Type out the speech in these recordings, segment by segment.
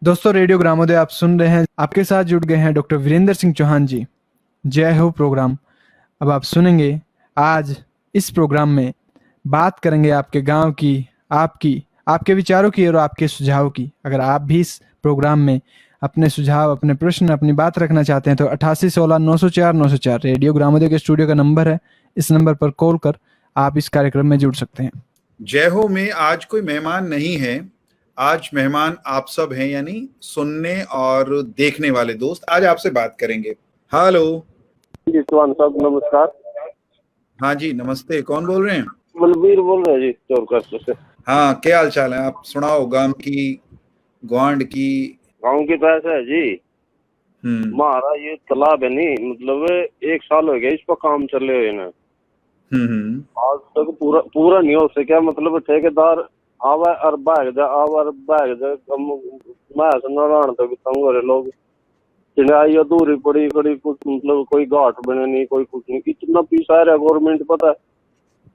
दोस्तों, रेडियो ग्रामोदय आप सुन रहे हैं। आपके साथ जुड़ गए हैं डॉक्टर वीरेंद्र सिंह चौहान जी। जय हो प्रोग्राम अब आप सुनेंगे। आज इस प्रोग्राम में बात करेंगे आपके गांव की, आपकी, आपके विचारों की और आपके सुझाव की। अगर आप भी इस प्रोग्राम में अपने सुझाव, अपने प्रश्न, अपनी बात रखना चाहते हैं तो 8816 904 904 रेडियो ग्रामोदय के स्टूडियो का नंबर है। इस नंबर पर कॉल कर आप इस कार्यक्रम में जुड़ सकते हैं। जय हो में आज कोई मेहमान नहीं है। आज मेहमान आप सब हैं, यानी सुनने और देखने वाले दोस्त। आज आपसे बात करेंगे। हेलो जी चौहान साहब नमस्कार। हाँ जी नमस्ते, कौन बोल रहे हैं? बलबीर बोल रहे हैं जी चोरकर से। हाँ, क्या हाल चाल है? आप सुनाओ, गांव की, ग्वांड की। गाँव की तो ऐसा है जी, हमारा ये तालाब है नहीं, मतलब 1 साल हो गया इस पर काम चले हुए ना। आज तक पूरा नहीं हो सका। मतलब ठेकेदार आवा और भाग जा, आवा और भाग जा। मैं नारायण तक तंग हो रहे लोग। चिड़ाई अधूरी पड़ी कड़ी, कुछ मतलब कोई घाट बने नहीं, कोई कुछ नहीं। कितना पीसा रहा गवर्नमेंट पता है।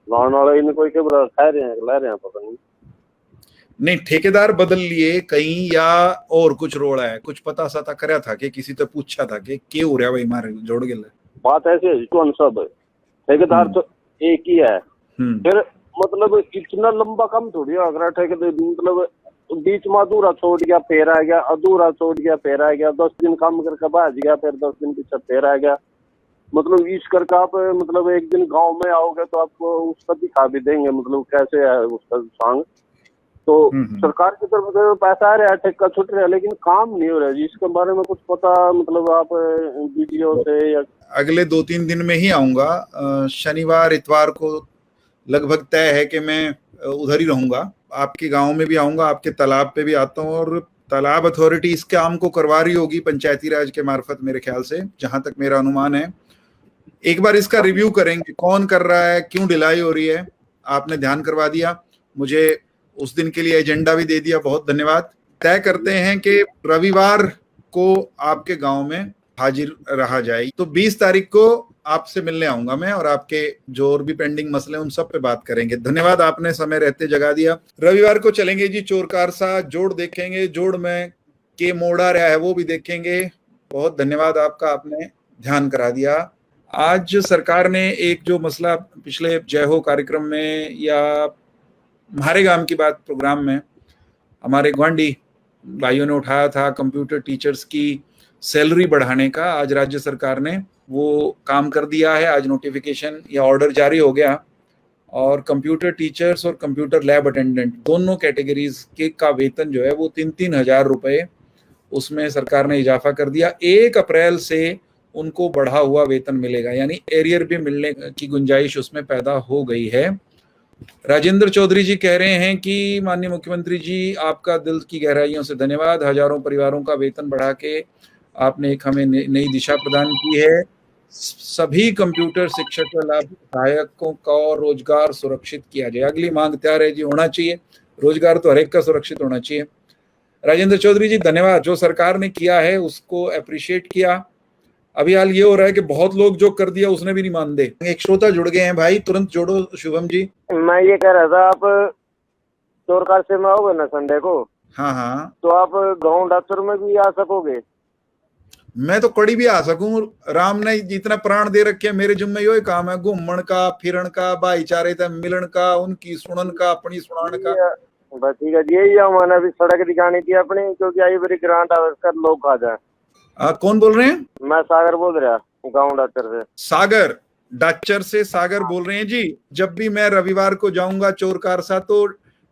गाँव वाले इन कोई के खा रहे हैं, ला रहे हैं, पता नहीं ठेकेदार बदल लिए कहीं या और कुछ रोड़ा है? कुछ पता सता करया था कि किसी तो पूछा था कि क्यों हो रहा भाई मारे जोड़ गए? बात ऐसे है कौन सब ठेकेदार तो एक ही है। फिर मतलब इतना लंबा काम थोड़ी अगर ठेकेदार मतलब बीच में अधूरा छोड़ गया फिर आ गया, अधूरा छोड़ गया फिर आ गया, 10 दिन काम करके बाज गया, फिर 10 दिन पीछे फिर आ गया। मतलब इस करके आप मतलब एक दिन गांव में आओगे तो आपको उसका दिखा भी देंगे मतलब कैसे है उसका सांग। तो सरकार की तरफ से पैसा आ रहा है, ठेका छूट रहा है, लेकिन काम नहीं हो रहा है जी। इसके बारे में कुछ पता मतलब आप वीडियो से या? अगले 2-3 दिन में ही आऊंगा। शनिवार इतवार को लगभग तय है कि मैं उधर ही रहूंगा। आपके गांव में भी आऊंगा, आपके तालाब पे भी आता हूँ। और तालाब अथॉरिटी इस काम को करवा रही होगी पंचायती राज के मार्फत, मेरे ख्याल से, जहां तक मेरा अनुमान है। एक बार इसका रिव्यू करेंगे, कौन कर रहा है, क्यों ढिलाई हो रही है। आपने ध्यान करवा दिया मुझे, उस दिन के लिए एजेंडा भी दे दिया, बहुत धन्यवाद। तय करते हैं कि रविवार को आपके गांव में हाजिर रहा जाए। तो 20 तारीख को आपसे मिलने आऊंगा मैं, और आपके जो और भी पेंडिंग मसले उन सब पे बात करेंगे। धन्यवाद, आपने समय रहते जगा दिया। रविवार को चलेंगे जी चोरकारसा, जोड़ देखेंगे, जोड़ में के मोड़ा रहा है वो भी देखेंगे। बहुत धन्यवाद आपका, आपने ध्यान करा दिया। आज सरकार ने एक जो मसला पिछले जय हो कार्यक्रम में या हमारे गांव की बात प्रोग्राम में हमारे ग्वांडी भाइयों ने उठाया था, कंप्यूटर टीचर्स की सैलरी बढ़ाने का, आज राज्य सरकार ने वो काम कर दिया है। आज नोटिफिकेशन या ऑर्डर जारी हो गया, और कंप्यूटर टीचर्स और कंप्यूटर लैब अटेंडेंट दोनों कैटेगरीज के का वेतन जो है वो 3-3 हजार रुपए उसमें सरकार ने इजाफा कर दिया। 1 अप्रैल से उनको बढ़ा हुआ वेतन मिलेगा, यानी एरियर भी मिलने की गुंजाइश उसमें पैदा हो गई है। राजेंद्र चौधरी जी कह रहे हैं कि माननीय मुख्यमंत्री जी, आपका दिल की गहराइयों से धन्यवाद। हजारों परिवारों का वेतन बढ़ा के आपने एक हमें नई दिशा प्रदान की है। सभी कंप्यूटर शिक्षक व लाभ सहायकों का रोजगार सुरक्षित किया जाए। अगली मांग तैयार है जी, होना चाहिए रोजगार, तो हर एक का सुरक्षित होना चाहिए। राजेंद्र चौधरी जी धन्यवाद, जो सरकार ने किया है उसको अप्रिशिएट किया। अभी हाल ये हो रहा है कि बहुत लोग जो कर दिया उसने भी नहीं मान दे। एक श्रोता जुड़ गए हैं भाई, तुरंत जोड़ो शुभम जी। मैं ये कह रहा था, आप चोरकार से में आओगे ना संडे को? हाँ, तो आप गाँव डॉक्टर में भी आ सकोगे? मैं तो कड़ी भी आ सकूं। राम ने जितना प्राण दे रखे मेरे जुम्मे यो काम है, घूमन का, फिरन का, भाईचारे तक मिलन का, उनकी सुनन का, अपनी सुनान का। बस ठीक है, यही हमारा भी सड़क दिखानी थी अपनी, क्योंकि आई बड़ी ग्रांट आकर लोग खा जाए। कौन बोल रहे हैं? मैं सागर बोल रहा, गाँव डॉक्टर से। सागर डाचर से सागर बोल रहे हैं जी। जब भी मैं रविवार को जाऊंगा चोरकारसा तो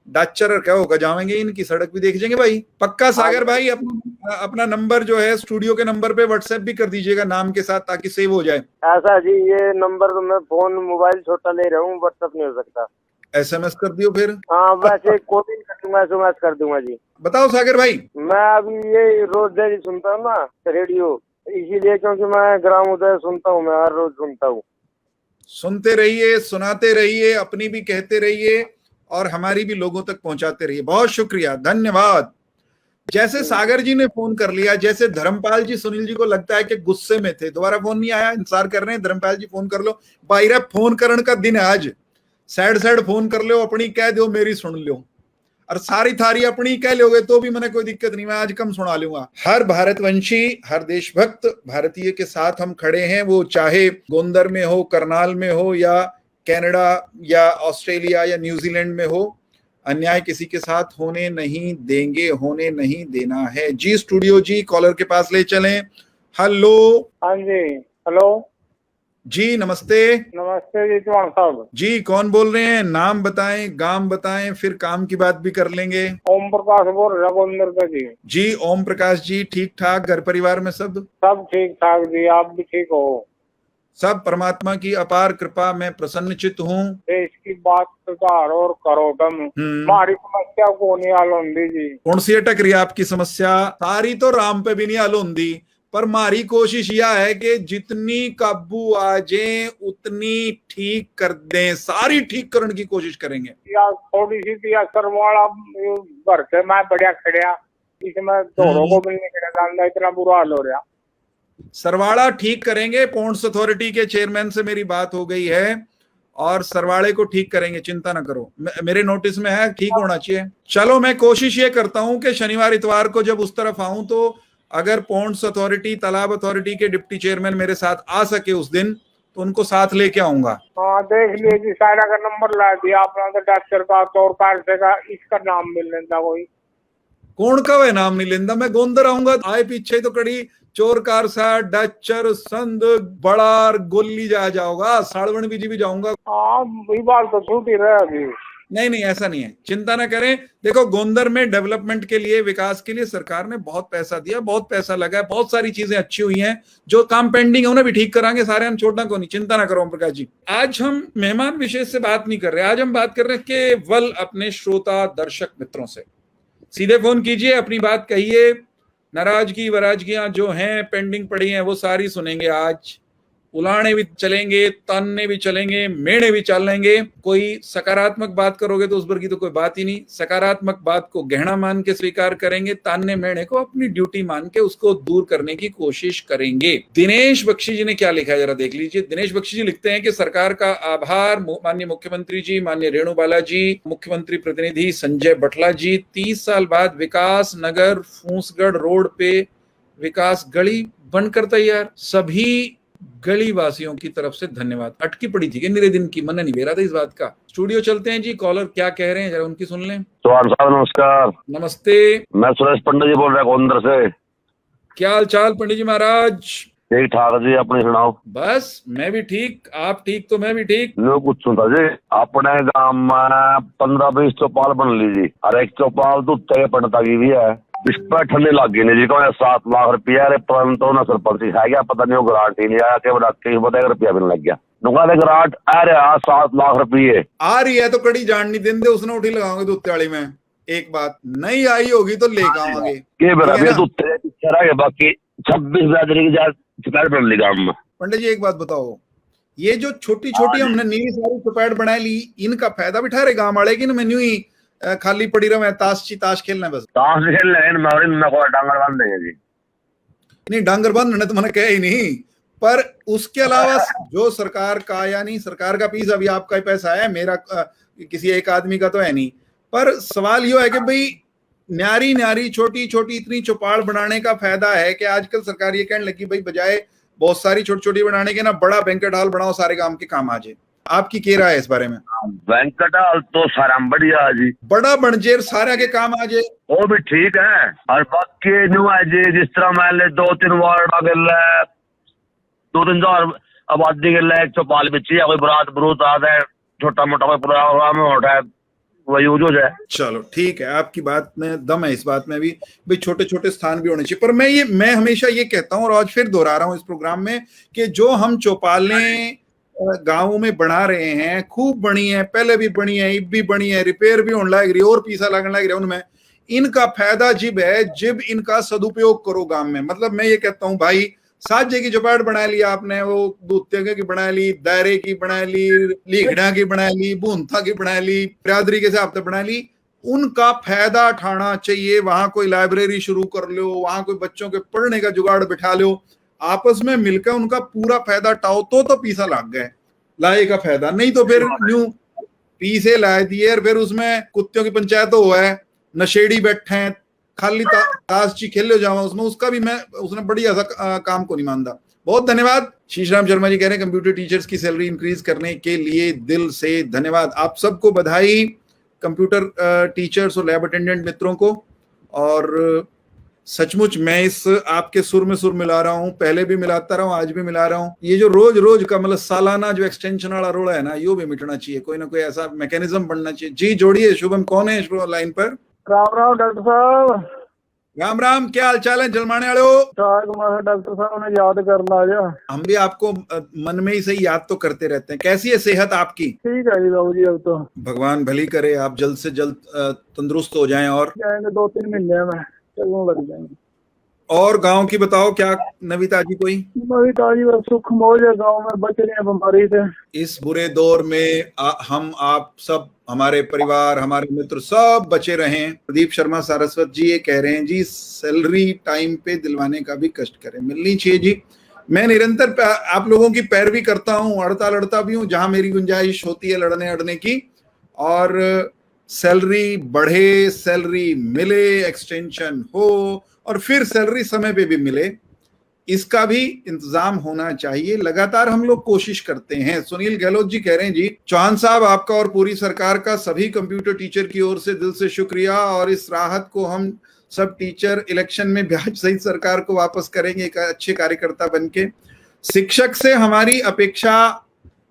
डाचर क्या होगा, जाएंगे, इनकी सड़क भी देख जाएंगे भाई, पक्का। सागर भाई अपना नंबर जो है स्टूडियो के नंबर पे व्हाट्सएप भी कर दीजिएगा नाम के साथ, ताकि सेव हो जाए। ऐसा जी, ये नंबर तो मैं फोन मोबाइल छोटा ले रहा हूँ, व्हाट्सएप नहीं हो सकता। SMS कर दियो फिर। हाँ वैसे कॉलिंग कर दूंगा, SMS कर दूंगा जी। बताओ सागर भाई। मैं अभी ये रोज डेली सुनता हूँ ना रेडियो, इसीलिए, क्योंकि मैं ग्रामोदय सुनता हूँ, मैं हर रोज सुनता हूँ। सुनते रहिए, सुनाते रहिए, अपनी भी कहते रहिए, और हमारी भी लोगों तक पहुंचाते रहिए। बहुत शुक्रिया, धन्यवाद। जैसे सागर जी ने फोन कर लिया, जैसे धर्मपाल जी सुनील जी को लगता है कि गुस्से में थे, दोबारा फोन नहीं आया, इंतजार कर रहे हैं। धर्मपाल जी फोन कर लो, बाहर फोन करने का दिन है आज। सैड फोन कर लो, अपनी कह दो, मेरी सुन लो। और सारी थारी अपनी कह लोगे तो भी मैंने कोई दिक्कत नहीं, मैं आज कम सुना लूंगा। हर भारतवंशी, हर देशभक्त भारतीय के साथ हम खड़े हैं, वो चाहे गोंदर में हो, करनाल में हो, या कनाडा या ऑस्ट्रेलिया या न्यूजीलैंड में हो। अन्याय किसी के साथ होने नहीं देंगे, होने नहीं देना है। जी स्टूडियो जी, कॉलर के पास ले चलें। हेलो। हाँ जी, हेलो जी नमस्ते। नमस्ते जी चौहान साहब। जी कौन बोल रहे हैं? नाम बताएं, गांव बताएं, फिर काम की बात भी कर लेंगे। ओम प्रकाश बोल रहा गोंदर से जी। जी ओम प्रकाश जी, ठीक ठाक? घर परिवार में सब ठीक ठाक जी, आप भी ठीक हो? सब परमात्मा की अपार कृपा, मैं प्रसन्नचित हूँ। देश की बात सुधार और करो तुम, हमारी समस्या को नहीं हल होंदी जी। कौन सी अटक रही है आपकी समस्या? सारी तो राम पे भी नहीं हल होंदी, पर हमारी कोशिश यह है कि जितनी काबू आ जाए उतनी ठीक कर दें, सारी ठीक करने की कोशिश करेंगे। या थोड़ी सी दिया सरवाड़ा घर से मैं बढ़िया खड़िया, इसमें दोनों को भी नहीं खड़ा, इतना बुरा हाल हो रहा। सरवाड़ा ठीक करेंगे, पोर्ट्स अथॉरिटी के चेयरमैन से मेरी बात हो गई है और सरवाड़े को ठीक करेंगे, चिंता ना करो। मेरे नोटिस में है, ठीक होना चाहिए। चलो मैं कोशिश ये करता हूं कि शनिवार इतवार को जब उस तरफ आऊं तो अगर पोर्ट्स अथॉरिटी, तालाब अथॉरिटी के डिप्टी चेयरमैन मेरे साथ आ सके उस दिन, तो उनको साथ लेके आऊंगा। हाँ देख लीजिए, सारा का नंबर ला दिया आपने, डॉक्टर का, चोर कार का, इसका नाम मिल लेता कोई। कौन का है नाम नहीं लेंदा? मैं गोंदर आऊंगा, आए पीछे तो कड़ी चोर कार सा, डचर, संद, बड़ार, गोली जाओगा, साड़वण बीजी भी जाऊंगा। हाँ ये बात तो छूटी रहे अभी। नहीं ऐसा नहीं है, चिंता ना करें। देखो गोंदर में डेवलपमेंट के लिए, विकास के लिए सरकार ने बहुत पैसा दिया, बहुत पैसा लगा है, बहुत सारी चीजें अच्छी हुई हैं। जो काम पेंडिंग है उन्हें भी ठीक करांगे, सारे हम छोड़ना को नहीं, चिंता ना करो ओम प्रकाश जी। आज हम मेहमान विशेष से बात नहीं कर रहे, आज हम बात कर रहे हैं केवल अपने श्रोता दर्शक मित्रों से। सीधे फोन कीजिए, अपनी बात कहिए। नाराजगी वराजगियां जो हैं पेंडिंग पड़ी हैं वो सारी सुनेंगे आज। उलाने भी चलेंगे, तानने भी चलेंगे, मेणे भी चलेंगे। कोई सकारात्मक बात करोगे तो उस पर की तो कोई बात ही नहीं। सकारात्मक बात को गहना मान के स्वीकार करेंगे, तानने मेणे को अपनी ड्यूटी मान के उसको दूर करने की कोशिश करेंगे। दिनेश बख्शी जी ने क्या लिखा है जरा देख लीजिए। दिनेश बख्शी जी लिखते हैं कि सरकार का आभार माननीय मुख्यमंत्री जी, माननीय रेणु बाला जी, मुख्यमंत्री प्रतिनिधि संजय बटला जी। 30 साल बाद विकास नगर फूसगढ़ रोड पे विकास गली बनकर तैयार, सभी गली वासियों की तरफ से धन्यवाद। अटकी पड़ी थी कि निरे दिन की, मन नहीं बेरा था इस बात का। स्टूडियो चलते हैं जी, कॉलर क्या कह रहे हैं जरा उनकी सुन लें। चौहान साहब नमस्कार। नमस्ते, मैं सुरेश पंडित जी बोल रहा हूँ गोंदर से। क्या हाल चाल पंडित जी महाराज? ठीक ठाक जी, अपनी सुनाओ। बस मैं भी ठीक, आप ठीक तो मैं भी ठीक। लो कुछ सुनता जी, अपने गांव में 15-20 चौपाल बन लीजिए, और एक चौपाल तो तय पड़ता की भी है, इस पर ठंडी लग गई नहीं जी। कहो 7 लाख रुपया, अरे परंतु ना सरपंच है क्या पता नहीं, वो ग्रांट ही नहीं आया, केवल 21 रुपया भी नहीं लग गया। नुकाले ग्रांट आ रहा 7 लाख रुपये आ रही है तो कड़ी जान नहीं देंगे, उसने उठी लगाओगे दूध वाली में। एक बात नहीं आई होगी तो लेकर आवांगे के बराबर तो बाकी 26 बिरादरी की चौपाल बन ली गाँव में। पंडित जी एक बात बताओ, ये जो छोटी छोटी हमने नीली सारी चौपाट बना ली, इनका फायदा भी ठहरे गाँव वाले की? मैं न्यू ही खाली पड़ी रहा, मैं ताश खेलना है बस। ताश खेलना है, डांगर बांध देंगे जी। नहीं डांगर बांधने तो मैंने कहा ही नहीं, पर उसके अलावा जो सरकार का, यानी सरकार का पीस अभी आपका ही पैसा है, मेरा किसी एक आदमी का तो है नहीं। पर सवाल यो है कि भाई न्यारी न्यारी छोटी छोटी इतनी चौपाड़ बनाने का फायदा है कि आजकल सरकार ये कहने लगी भाई बजाय बहुत सारी छोटी छोटी बनाने के ना बड़ा बैंकेट हॉल बनाओ, सारे काम के काम आ जाए। आपकी क्या राय है इस बारे में? बैंकेट हॉल तो सारा बढ़िया जी, बड़ा बनजेर सारे के काम आ जाए, वो भी ठीक है। और बाकी न्यू है जी, जिस तरह मान ले 2-3 वार्ड आगे 2-3 आबादी के चौपाल बिछी है, कोई बरात बरूत आ जाए, छोटा मोटा कोई प्रोग्राम होता है, वही यूज हो जाए। चलो ठीक है, आपकी बात में दम है, इस बात में भी भाई छोटे छोटे स्थान भी होने चाहिए। पर मैं हमेशा ये कहता हूँ और आज फिर दोहरा रहा हूँ इस प्रोग्राम में कि जो हम चौपालें गाँवों में बना रहे हैं, खूब बनी है, पहले भी बनी है, अब भी बनी है, रिपेयर भी होने लग रही है और पैसा लगने लग रहा है उनमें। इनका फायदा जिब है जब इनका सदुपयोग करो गांव में। मतलब मैं ये कहता हूँ भाई, साजे की चौपाट बना ली आपने, वो दूत्य की बना ली, दायरे की बना ली, लीघड़ा की बना ली, बूंथा की बना ली, बिरादरी के हिसाब से बना ली, उनका फायदा उठाना चाहिए। वहां कोई लाइब्रेरी शुरू कर लो, वहां कोई बच्चों के पढ़ने का जुगाड़ बिठा लो, आपस में मिलकर उनका पूरा फायदा उठाओ तो पैसा लग गए लाए का फायदा। नहीं तो फिर न्यू पी से ला दिए और फिर उसमें कुत्तियों की पंचायत हो है, नशेड़ी बैठे हैं, खाली ताश ची खेले जावा उसमें, उसका भी मैं उसने बढ़िया सा काम को नहीं मानता। बहुत धन्यवाद। शीशराम शर्मा जी कह रहे हैं कंप्यूटर टीचर्स की सैलरी इंक्रीज करने के लिए दिल से धन्यवाद। आप सबको बधाई, कंप्यूटर टीचर्स और लैब अटेंडेंट मित्रों को। और सचमुच मैं इस आपके सुर में सुर मिला रहा हूं, पहले भी मिलाता रहा हूं, आज भी मिला रहा हूं। ये जो रोज रोज का मतलब सालाना जो एक्सटेंशन वाला रोड़ा है ना, यो भी मिटना चाहिए, कोई ना कोई ऐसा मैकेनिज्म बनना चाहिए। जी जोड़िए, शुभम कौन है लाइन पर? राम राम डॉक्टर साहब। राम राम, क्या हाल चाल है जलमाने वाले हो? डॉक्टर साहब ने याद करना आजा। हम भी आपको मन में ही सही याद तो करते रहते हैं। कैसी है सेहत आपकी? ठीक है जी बाबू जी, अब तो भगवान भली करे, आप जल्द से जल्द तंदुरुस्त हो जाएं और जाएंगे 2-3 महीने में चलने लग जाएंगे। और गांव की बताओ, क्या नवी ताजी कोई? नवी ताजी बस सुख मौज है, गाँव में बच रहे हैं बीमारी से। इस बुरे दौर में हम आप सब, हमारे परिवार, हमारे मित्र सब बचे रहें। प्रदीप शर्मा सारस्वत जी ये कह रहे हैं जी, सैलरी टाइम पे दिलवाने का भी कष्ट करें, मिलनी चाहिए जी। मैं निरंतर आप लोगों की पैरवी करता हूँ, लड़ता भी हूँ जहां मेरी गुंजाइश होती है लड़ने अड़ने की, और सैलरी बढ़े, सैलरी मिले, एक्सटेंशन हो, और फिर सैलरी समय पे भी मिले, इसका भी इंतजाम होना चाहिए। लगातार हम लोग कोशिश करते हैं। सुनील गहलोत जी कह रहे हैं जी, चौहान साहब आपका और पूरी सरकार का सभी कंप्यूटर टीचर की ओर से दिल से शुक्रिया, और इस राहत को हम सब टीचर इलेक्शन में ब्याज सहित सरकार को वापस करेंगे एक अच्छे कार्यकर्ता बनके। शिक्षक से हमारी अपेक्षा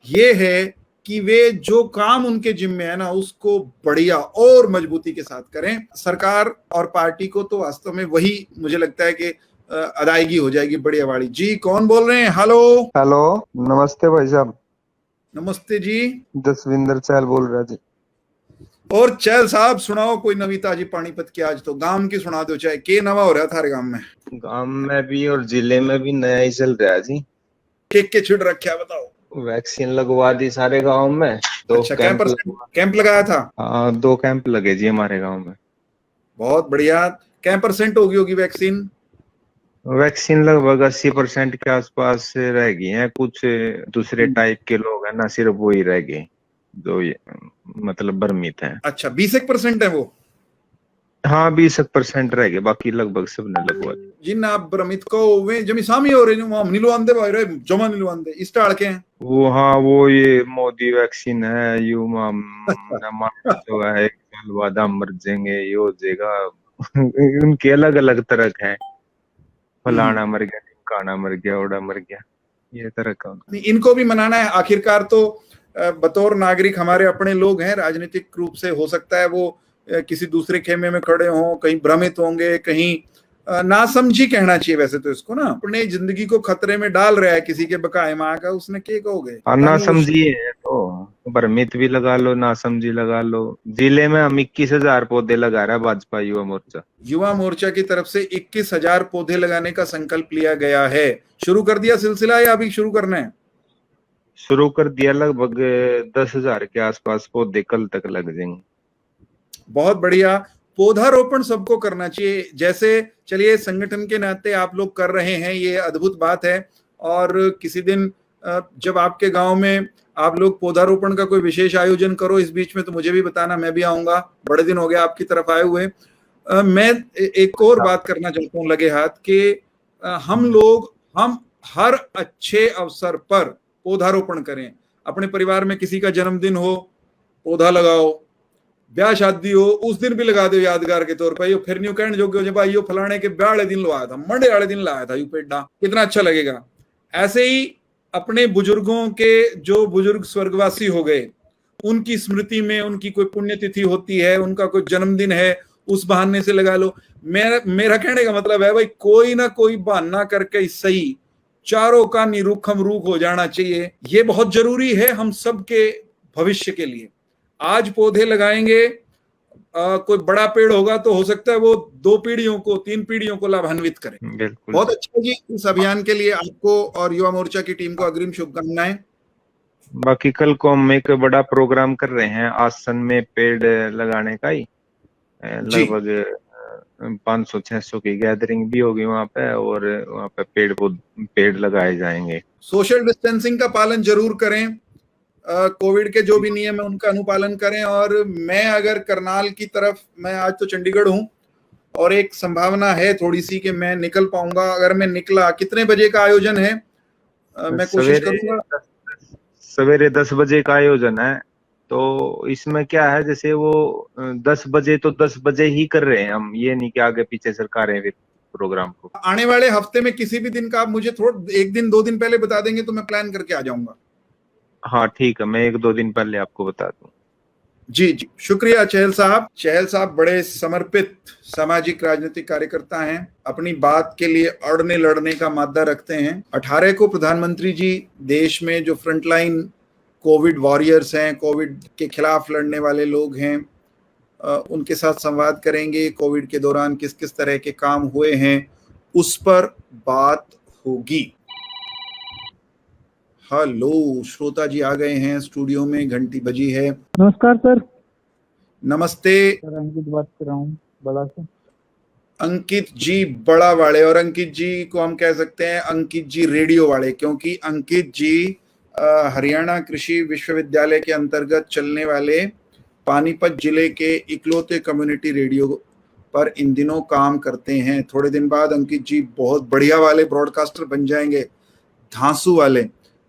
ये है कि वे जो काम उनके जिम्मे है ना, उसको बढ़िया और मजबूती के साथ करें। सरकार और पार्टी को तो वास्तव में वही मुझे लगता है कि अदायगी हो जाएगी बढ़िया वाली। जी कौन बोल रहे हैं? हेलो हेलो, नमस्ते भाई साहब। नमस्ते जी, जसविंदर चहल बोल रहा जी। और चहल साहब सुनाओ कोई नवी ताजी पानीपत की, आज तो गांव की सुना दो, चाहे के नवा हो रहा था गांव में? गांव में भी और जिले में भी नया ही चल रहा है जी। के छिड़ रखा है बताओ? वैक्सीन लगवा दी सारे गांव में। 2 अच्छा, कैंप लगाया था? हाँ, 2 कैंप लगे जी हमारे गांव में। बहुत बढ़िया। क्या % होगी वैक्सीन? वैक्सीन लगभग 80% के आसपास रह गई है। कुछ दूसरे टाइप के लोग है ना, सिर्फ वो ही रह गए जो ये मतलब भ्रमित है। अच्छा, 20% है वो? हाँ, 20% रह गए, बाकी लगभग सबने लगवा दी। जिन आप भ्रमित को वे जमी सामी हो रहे जो हम नीलवांदे भाई रे जमा नीलवांदे इस टाल के हैं वो। हाँ, वो ये मोदी वैक्सीन है, यू जो है 1 साल बाद हम मर जाएंगे, ये हो जाएगा। उनके अलग अलग तरह के हैं, फलाना मर गया, ढिमकाना मर गया, ओड़ा मर गया, ये तरह का। इनको भी मनाना है आखिरकार तो। बतौर नागरिक हमारे अपने लोग हैं, राजनीतिक रूप से हो सकता है वो किसी दूसरे खेमे में खड़े हों, कहीं भ्रमित होंगे, कहीं नासमझी कहना चाहिए वैसे तो इसको ना, अपने जिंदगी को खतरे में डाल रहा है किसी के बकाए माँ का, उसने क्या कहोगे? नासमझी है तो भ्रमित भी लगा लो, नासमझी लगा लो। जिले में हम 21,000 पौधे लगा रहा है भाजपा युवा मोर्चा। युवा मोर्चा की तरफ से 21,000 पौधे लगाने का संकल्प लिया गया है। शुरू कर दिया सिलसिला या अभी शुरू करना है? शुरू कर दिया, लगभग 10,000 के आसपास पौधे कल तक लग जाएंगे। बहुत बढ़िया। पौधारोपण सबको करना चाहिए, जैसे चलिए संगठन के नाते आप लोग कर रहे हैं, ये अद्भुत बात है। और किसी दिन जब आपके गांव में आप लोग पौधारोपण का कोई विशेष आयोजन करो इस बीच में तो मुझे भी बताना, मैं भी आऊंगा। बड़े दिन हो गए आपकी तरफ आए हुए। मैं एक और बात करना चाहता हूँ लगे हाथ कि हम हर अच्छे अवसर पर पौधारोपण करें। अपने परिवार में किसी का जन्मदिन हो, पौधा लगाओ। ब्याह शादी हो, उस दिन भी लगा दो यादगार के तौर पर। यो फिर न्यू कहने जोगे हो भाई, यो फलाने के ब्याह वाले दिन लगाया था, मंडे वाले दिन लगाया था, यू पेड़ा कितना अच्छा लगेगा। ऐसे ही अपने बुजुर्गों के, जो बुजुर्ग स्वर्गवासी हो गए, उनकी स्मृति में उनकी कोई पुण्यतिथि होती है, उनका कोई जन्मदिन है, उस बहाने से लगा लो। मेरा कहने का मतलब है भाई, कोई ना कोई बहाना करके सही चारों का निरुखम रूख हो जाना चाहिए। ये बहुत जरूरी है हम सबके भविष्य के लिए। आज पौधे लगाएंगे, कोई बड़ा पेड़ होगा तो हो सकता है वो 2 पीढ़ियों को, 3 पीढ़ियों को लाभान्वित करे। बहुत अच्छा जी। इस अभियान के लिए आपको और युवा मोर्चा की टीम को अग्रिम शुभकामनाएं। बाकी कल को हम एक बड़ा प्रोग्राम कर रहे हैं आसन में पेड़ लगाने का ही। लगभग 500-600 की गैदरिंग भी होगी वहां पे, और वहां पे पेड़ लगाए जाएंगे। सोशल डिस्टेंसिंग का पालन जरूर करें। कोविड के जो भी नियम है उनका अनुपालन करें। और मैं अगर करनाल की तरफ, मैं आज तो चंडीगढ़ हूँ और एक संभावना है थोड़ी सी कि मैं निकल पाऊंगा। अगर मैं निकला, कितने बजे का आयोजन है? मैं कोशिश करूंगा। सवेरे 10 बजे का आयोजन है। तो इसमें क्या है, जैसे वो 10 बजे तो 10 बजे ही कर रहे हैं हम, ये नहीं कि आगे पीछे सरकारें प्रोग्राम को। आने वाले हफ्ते में किसी भी दिन का आप मुझे थोड़ा 1 दिन 2 दिन पहले बता देंगे तो मैं प्लान करके आ जाऊंगा। हाँ ठीक है, मैं 1-2 दिन पहले आपको बता दूं। जी जी, शुक्रिया चहल साहब। चहल साहब बड़े समर्पित सामाजिक राजनीतिक कार्यकर्ता हैं, अपनी बात के लिए अड़ने लड़ने का मादा रखते हैं। 18 को प्रधानमंत्री जी देश में जो फ्रंटलाइन कोविड वॉरियर्स हैं, कोविड के खिलाफ लड़ने वाले लोग हैं, उनके साथ संवाद करेंगे। कोविड के दौरान किस किस तरह के काम हुए हैं उस पर बात होगी। हेलो, श्रोता जी आ गए हैं स्टूडियो में, घंटी बजी है। नमस्कार सर। नमस्ते सर, अंकित बात कर रहा हूँ बड़ा से। अंकित जी बड़ा वाले, और अंकित जी को हम कह सकते हैं अंकित जी रेडियो वाले, क्योंकि अंकित जी हरियाणा कृषि विश्वविद्यालय के अंतर्गत चलने वाले पानीपत जिले के इकलौते कम्युनिटी रेडियो पर इन दिनों काम करते हैं। थोड़े दिन बाद अंकित जी बहुत बढ़िया वाले ब्रॉडकास्टर बन जाएंगे, धांसू वाले।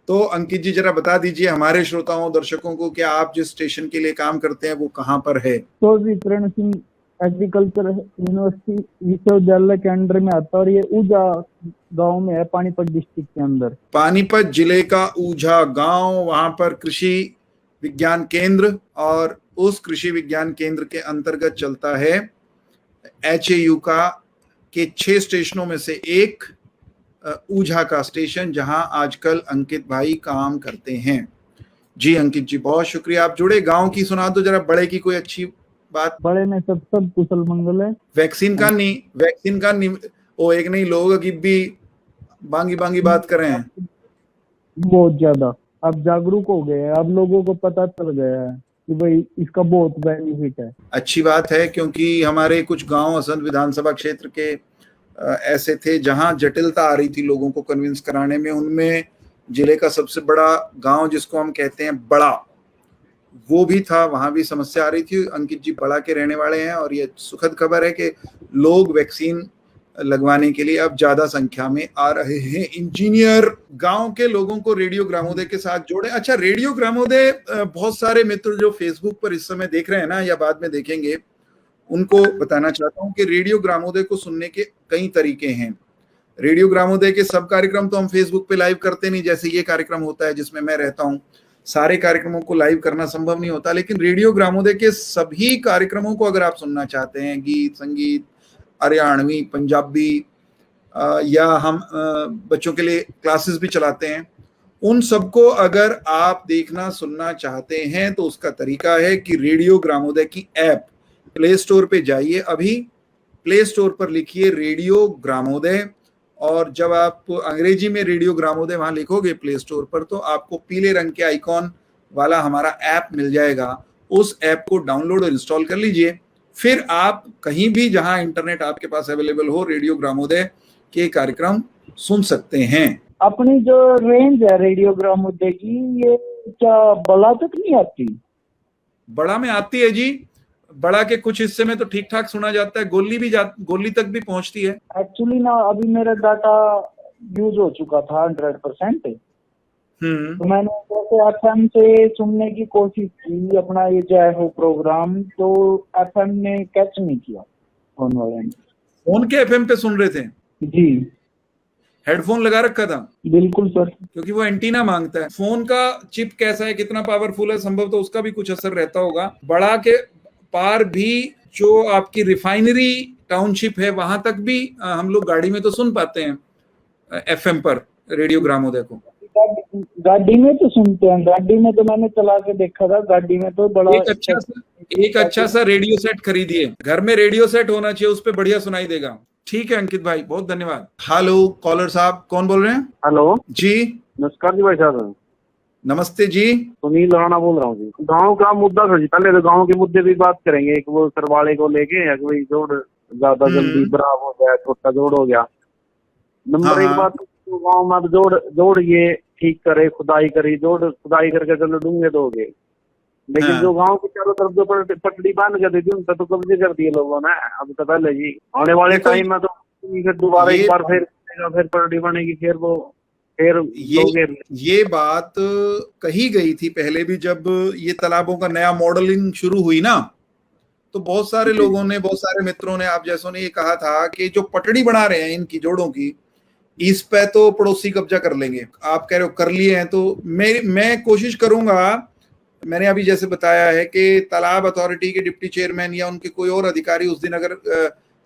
तो अंकित जी जरा बता दीजिए हमारे श्रोताओं दर्शकों को कि आप जिस स्टेशन के लिए काम करते हैं वो कहाँ पर है? तो विकरण सिंह एग्रीकल्चर यूनिवर्सिटी विश्वविद्यालय के अंडर में आता है और ये ऊजा गांव में है, पानीपत डिस्ट्रिक्ट के अंदर। पानीपत जिले का ऊझा गांव, वहां पर कृषि विज्ञान केंद्र, और उस कृषि विज्ञान केंद्र के अंतर्गत चलता है HAU का के 6 स्टेशनों में से एक ऊझा का स्टेशन, जहां आजकल अंकित भाई काम करते हैं। जी अंकित जी बहुत शुक्रिया, आप जुड़े। गांव की सुना दो जरा, बड़े की कोई अच्छी बात। बड़े में सब कुशल मंगल है। वैक्सीन का नहीं वो एक नहीं, लोग अभी भी बांगी बात कर रहे हैं बहुत ज्यादा। अब जागरूक हो गए हैं, अब लोगों को पता चल गया है कि भाई इसका बहुत बेनिफिट है। अच्छी बात है, क्योंकि हमारे कुछ गांव असंध विधानसभा क्षेत्र के ऐसे थे जहां जटिलता आ रही थी लोगों को कन्विंस कराने में। उनमें जिले का सबसे बड़ा गांव जिसको हम कहते हैं बड़ा, वो भी था, वहां भी समस्या आ रही थी। अंकित जी बड़ा के रहने वाले हैं और ये सुखद खबर है कि लोग वैक्सीन लगवाने के लिए अब ज्यादा संख्या में आ रहे हैं। इंजीनियर गांव के लोगों को रेडियो ग्रामोदय के साथ जोड़े। अच्छा, रेडियो ग्रामोदय बहुत सारे मित्र जो फेसबुक पर इस समय देख रहे हैं ना या बाद में देखेंगे, उनको बताना चाहता हूं कि रेडियो ग्रामोदय को सुनने के कई तरीके हैं। रेडियो ग्रामोदय के सब कार्यक्रम तो हम फेसबुक पे लाइव करते नहीं, जैसे ये कार्यक्रम होता है जिसमें मैं रहता हूं, सारे कार्यक्रमों को लाइव करना संभव नहीं होता। लेकिन रेडियो ग्रामोदय के सभी कार्यक्रमों को अगर आप सुनना चाहते हैं, गीत संगीत हरियाणवी पंजाबी, या हम बच्चों के लिए क्लासेस भी चलाते हैं, उन सबको अगर आप देखना सुनना चाहते हैं तो उसका तरीका है कि रेडियो ग्रामोदय की ऐप प्ले स्टोर पे जाइए। अभी प्ले स्टोर पर लिखिए रेडियो ग्रामोदय, और जब आप अंग्रेजी में रेडियो ग्रामोदय वहां लिखोगे प्ले स्टोर पर, तो आपको पीले रंग के आइकॉन वाला हमारा ऐप मिल जाएगा। उस ऐप को डाउनलोड और इंस्टॉल कर लीजिए। फिर आप कहीं भी जहां इंटरनेट आपके पास अवेलेबल हो, रेडियो ग्रामोदय के कार्यक्रम सुन सकते हैं। अपनी जो रेंज है रेडियो ग्रामोदय की, ये क्या बड़ा तक नहीं आती? बड़ा में आती है जी, बड़ा के कुछ हिस्से में तो ठीक ठाक सुना जाता है, गोली तक भी पहुंचती है। एक्चुअली ना अभी मेरा डाटा यूज हो चुका था 100%। तो मैंने जैसे FM से सुनने की कोशिश की अपना ये जय हो प्रोग्राम, तो FM ने कैच नहीं किया। फोन वाले फोन के FM पे सुन रहे थे जी, हेडफोन लगा रखा था? बिल्कुल सर, क्योंकि वो एंटीना मांगता है। फोन का चिप कैसा है, कितना पावरफुल है, संभव तो उसका भी कुछ असर रहता होगा। बड़ा के पार भी जो आपकी रिफाइनरी टाउनशिप है, वहां तक भी हम लोग गाड़ी में तो सुन पाते हैं FM पर रेडियो ग्रामोदय को। गाड़ी में तो सुनते हैं, गाड़ी में तो मैंने चला के देखा था, गाड़ी में तो बड़ा एक अच्छा सा रेडियो सेट खरीदिए, घर में रेडियो सेट होना चाहिए, उस पर बढ़िया सुनाई देगा। ठीक है अंकित भाई, बहुत धन्यवाद। हेलो कॉलर साहब, कौन बोल रहे हैं? हेलो जी नमस्कार जी भाई साहब। नमस्ते जी, सुनील राणा बोल रहा हूँ जी। गांव का मुद्दा सर जी, पहले तो गांव के मुद्दे की बात करेंगे। एक वो सरवाले को लेके जोड़ ज्यादा जल्दी बराबर हो गया, छोटा जोड़ हो गया। नंबर एक बात, गाँव में जोड़ ये ठीक करे, खुदाई करी, जोड़ खुदाई करके चलो डूंगे दोगे, लेकिन जो गांव के चारों तरफ जो पटड़ी बांध कर दी थी उन पर तो कब्जे कर दिए लोगों ने। अब तो पहले जी आने वाले टाइम में तो फिर दोबारा एक बार फिर पटड़ी बनेगी, फिर वो फिर ये बात कही गई थी पहले भी, जब ये तालाबों का नया मॉडलिंग शुरू हुई ना, तो बहुत सारे लोगों ने, बहुत सारे मित्रों ने, आप जैसों ने ये कहा था कि जो पटड़ी बना रहे हैं इनकी जोड़ों की, इस पे तो पड़ोसी कब्जा कर लेंगे। आप कह रहे हो कर लिए हैं, तो मैं कोशिश करूंगा। मैंने अभी जैसे बताया है कि तालाब अथॉरिटी के डिप्टी चेयरमैन या उनके कोई और अधिकारी उस दिन अगर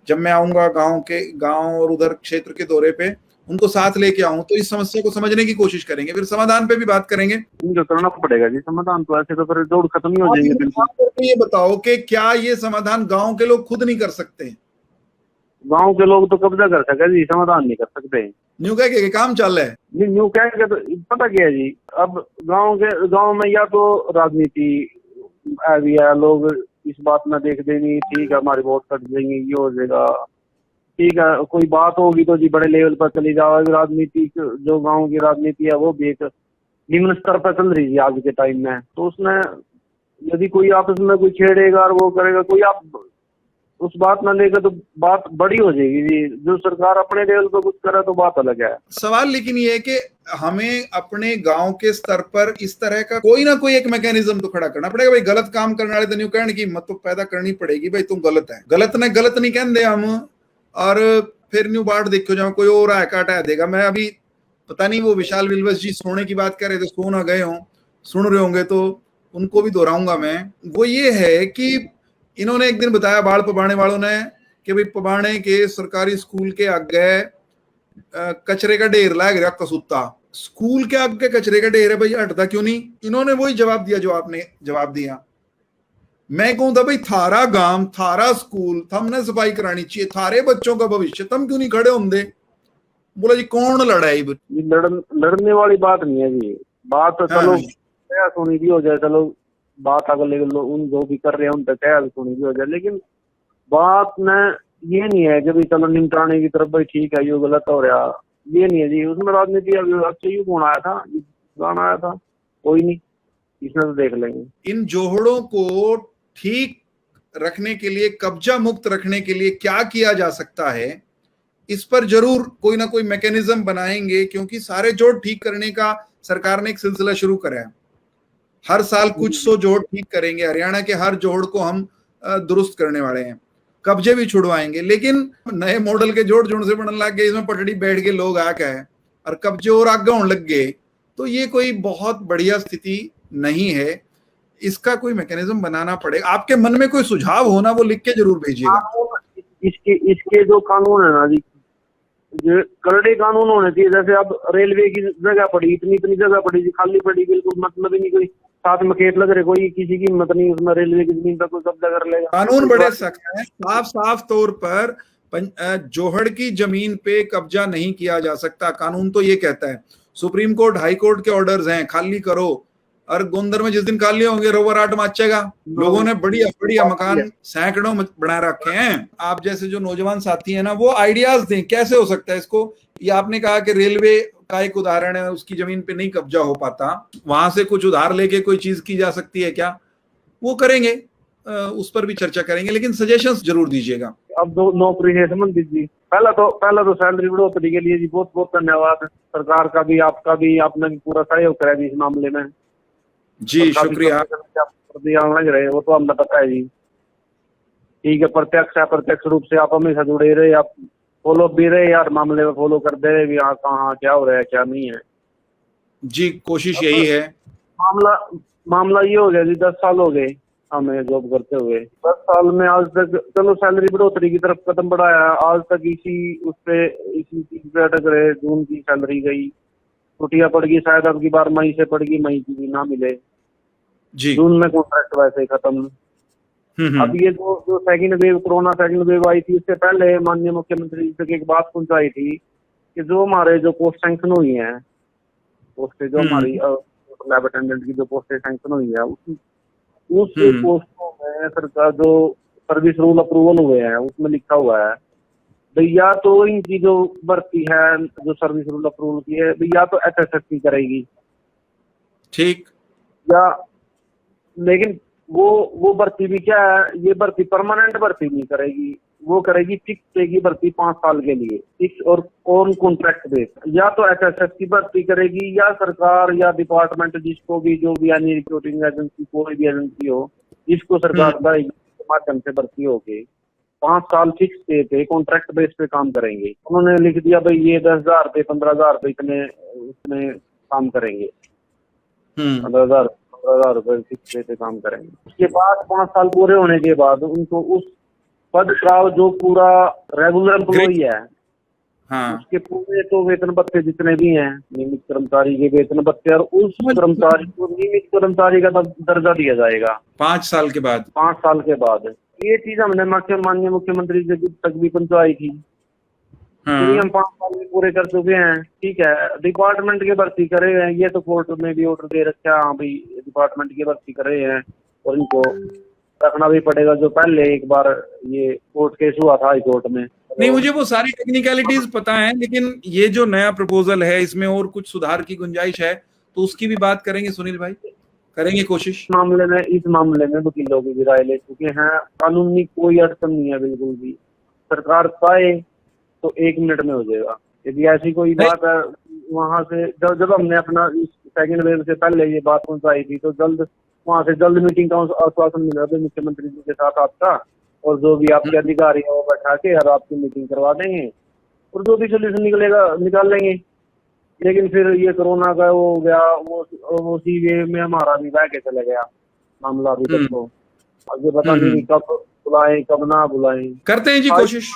जब मैं आऊंगा गांव और उधर क्षेत्र के दौरे पे, उनको साथ लेके आऊं तो इस समस्या को समझने की कोशिश करेंगे, फिर समाधान पे भी बात करेंगे। जो करना पड़ेगा जी समाधान, तो ऐसे तो फिर जोड़ खत्म ही हो जाएंगे। ये बताओ कि क्या ये समाधान गांव के लोग खुद नहीं कर सकते? गांव के लोग तो कब्जा कर सके जी, समाधान नहीं कर सकते। न्यू कह के काम चल रहा है, न्यू कह के तो पता क्या है जी, अब गांव में या तो राजनीति आ गया, लोग इस बात में देख देंगे ठीक है हमारी वोट कट देंगे, ये हो जाएगा, ठीक है कोई बात होगी तो जी बड़े लेवल पर चली जाओ। राजनीति जो गांव की राजनीति है वो भी एक निम्न स्तर पर चल रही है आज के टाइम में, तो उसमें यदि कोई आपस में कोई छेड़ेगा और वो करेगा, कोई आप उस बात में लेकर तो बात बड़ी हो जाएगी जी। जो सरकार अपने लेवल पर कुछ करे तो बात अलग है। सवाल लेकिन ये है कि हमें अपने गांव के स्तर पर इस तरह का कोई ना कोई एक मैकेनिज्म तो खड़ा करना पड़ेगा। भाई गलत काम करने वाले तो न्यू कहने की हिम्मत तो पैदा करनी पड़ेगी, भाई तुम गलत है, गलत नहीं कहते हम, और फिर न्यू बाट देखो जहाँ कोई और आया काटा देगा। मैं अभी पता नहीं वो विशाल विल्वस जी सोने की बात कर रहे थे, सो ना गए हों, सुन रहे होंगे तो उनको भी दोहराऊंगा मैं। वो ये है कि इन्होंने एक दिन बताया बाढ़ पबाने वालों ने कि भाई पबाने के सरकारी स्कूल के आगे कचरे का ढेर लाग रहा कसूता, स्कूल के आगे कचरे का ढेर है भाई, हटता क्यों नहीं? इन्होंने वही जवाब दिया जो आपने जवाब दिया। मैं कहूं था भाई थारा गांव थारा स्कूल हमने सफाई करानी चाहिए, थारे बच्चों का भविष्य तुम क्यों नहीं खड़े होंगे? बोला जी कौन लड़ाई? लड़ने वाली बात नहीं है जी, बात तो चलो सुनी भी हो जाए, चलो बात अगले उन जो भी कर रहे हैं उन तक सुनी भी हो जाए, लेकिन बात में ये नहीं है कि भाई चलो निमटाने की तरफ भाई ठीक है ये गलत हो रहा, ये नहीं है जी। उसमें राजनीति अच्छा यू कौन आया था, गाना आया था, कोई नहीं, इसमें तो देख लेंगे। इन जोहड़ों को ठीक रखने के लिए, कब्जा मुक्त रखने के लिए क्या किया जा सकता है, इस पर जरूर कोई ना कोई मैकेनिज्म बनाएंगे, क्योंकि सारे जोड़ ठीक करने का सरकार ने एक सिलसिला शुरू करा है। हर साल कुछ 100 जोड़ ठीक करेंगे, हरियाणा के हर जोड़ को हम दुरुस्त करने वाले हैं, कब्जे भी छुड़वाएंगे। लेकिन नए मॉडल के जोड़ से बनने लग गए, इसमें पटड़ी बैठ के लोग आ गए और कब्जे और आगे होने लग गए, तो ये कोई बहुत बढ़िया स्थिति नहीं है। इसका कोई मैकेनिज्म बनाना पड़ेगा। आपके मन में कोई सुझाव होना वो लिख के जरूर भेजिएगा। इसके जो कानून है ना जी, जो करड़े कानून होने चाहिए। जैसे अब रेलवे की जगह पड़ी, इतनी जगह पड़ी जी, खाली पड़ी, बिल्कुल मतलब ही नहीं, कोई साथ में खेत लग रहे, कोई किसी की हिम्मत नहीं उसमें रेलवे की जमीन पर कोई कब्जा कर लेगा। कानून बड़े सख्त है, साफ तौर पर जोहड़ की जमीन पे कब्जा नहीं किया जा सकता, कानून तो ये कहता है। सुप्रीम कोर्ट हाई कोर्ट के ऑर्डर्स हैं, खाली करो। और गोंदर में जिस दिन खाली होंगे रोवर आट मचेगा। लोगों ने बढ़िया मकान सैकड़ों बना रखे हैं। आप जैसे जो नौजवान साथी हैं ना, वो आइडियाज दें कैसे हो सकता है इसको। ये आपने कहा कि रेलवे का एक उदाहरण है, उसकी जमीन पे नहीं कब्जा हो पाता, वहां से कुछ उधार लेके कोई चीज की जा सकती है क्या? वो करेंगे, उस पर भी चर्चा करेंगे, लेकिन सजेशंस जरूर दीजिएगा। अब दो नौकरी है संबंधित जी, पहला तो सैलरी बढ़ोतरी के लिए जी बहुत बहुत धन्यवाद सरकार का भी, आपका भी, आपने भी पूरा सहयोग करा जी इस मामले में जी, शुक्रिया। लग रहे वो तो हमें पता है जी, ठीक है। प्रत्यक्ष अप्रत्यक्ष रूप से आप हमेशा जुड़े रहे, आप फॉलो भी रहे यार, मामले में फॉलो कर दे रहे भी, हाँ कहाँ क्या हो रहा है क्या नहीं है जी, कोशिश यही है। मामला ये हो गया जी, 10 साल हो गए हमें जॉब करते हुए। 10 साल में आज तक चलो सैलरी बढ़ोतरी की तरफ कदम बढ़ाया, आज तक इसी चीज पे अटक रहे। जून की सैलरी गई, छुट्टियां पड़ गई, शायद अब की बार मई से पड़ गई, मई की भी ना मिले जी। जून में कॉन्ट्रैक्ट वैसे ही खत्म। अब ये जो second wave, corona second wave आई थी, उससे पहले माननीय मुख्यमंत्री तक एक बात पहुंचाई थी कि जो हमारे जो पोस्ट सैंक्शन हुई है, पोस्टें जो हमारी लैब अटेंडेंट की जो पोस्टें सैंक्शन हुई है, उस पोस्टों में सरकार जो सर्विस रूल अप्रूवल हुए हैं उसमें लिखा हुआ है भैया तो इनकी जो भर्ती है, जो सर्विस रूल अप्रूवल की है भैया, तो एचएसएससी करेगी ठीक, या लेकिन वो भर्ती भी क्या है, ये भर्ती परमानेंट भर्ती नहीं करेगी, वो करेगी फिक्स देगी भर्ती 5 साल के लिए, फिक्स और ऑन कॉन्ट्रैक्ट बेस। या तो एचएसएस की भर्ती करेगी या सरकार या डिपार्टमेंट, जिसको भी, जो भी यानी रिक्रूटिंग एजेंसी, कोई भी एजेंसी हो, जिसको सरकार के माध्यम से भर्ती होगी, 5 साल फिक्स पे पे कॉन्ट्रैक्ट बेस पे काम करेंगे। उन्होंने लिख दिया भाई ये 10,000 रुपये 15,000 रुपये इतने उसमें काम करेंगे, 15,000 रुपये फिक्स पे काम करेंगे। उसके बाद 5 साल पूरे होने के बाद उनको उस पद का जो पूरा रेगुलर एम्प्लॉई है, उसके पूरे तो वेतन भत्ते जितने भी हैं, नियमित कर्मचारी के वेतन भत्ते, और उस कर्मचारी को नियमित कर्मचारी का दर्जा दिया जाएगा 5 साल के बाद। 5 साल के बाद ये चीज हमने माननीय मुख्यमंत्री जी तक भी पहुंचाई थी। हम 5 साल में पूरे कर चुके हैं, ठीक है। डिपार्टमेंट के भर्ती करे हैं, ये तो कोर्ट में भी ऑर्डर दे रखा है, हाँ भाई डिपार्टमेंट के भर्ती करे हैं और इनको रखना भी पड़ेगा। जो पहले एक बार ये कोर्ट केस हुआ था हाई कोर्ट में। नहीं, मुझे वो सारी टेक्निकलिटीज पता है, लेकिन ये जो नया प्रपोजल है इसमें और कुछ सुधार की गुंजाइश है, तो उसकी भी बात करेंगे सुनील भाई, करेंगे कोशिश। इस मामले में वकीलों की भी राय ले चुके हैं, कानूनी कोई अड़चन नहीं है बिल्कुल भी। सरकार चाहे तो 1 मिनट में हो जाएगा। यदि ऐसी कोई बात है वहां से, जब हमने अपना सेकंड वेव से पहले ये बात पहुंचाई थी, तो वहां से जल्द मीटिंग का आश्वासन मिल रहा था मुख्यमंत्री जी के साथ आपका, और जो भी आपके अधिकारी है वो बैठा के और आपकी मीटिंग करवा देंगे और जो भी सोल्यूशन निकलेगा निकाल लेंगे। लेकिन फिर ये कोरोना का वो हो गया, वो सीवे में हमारा भी बह के चला गया मामला अभी तक। तो आगे पता नहीं कब बुलाएं कब ना बुलाएं। करते हैं जी कोशिश,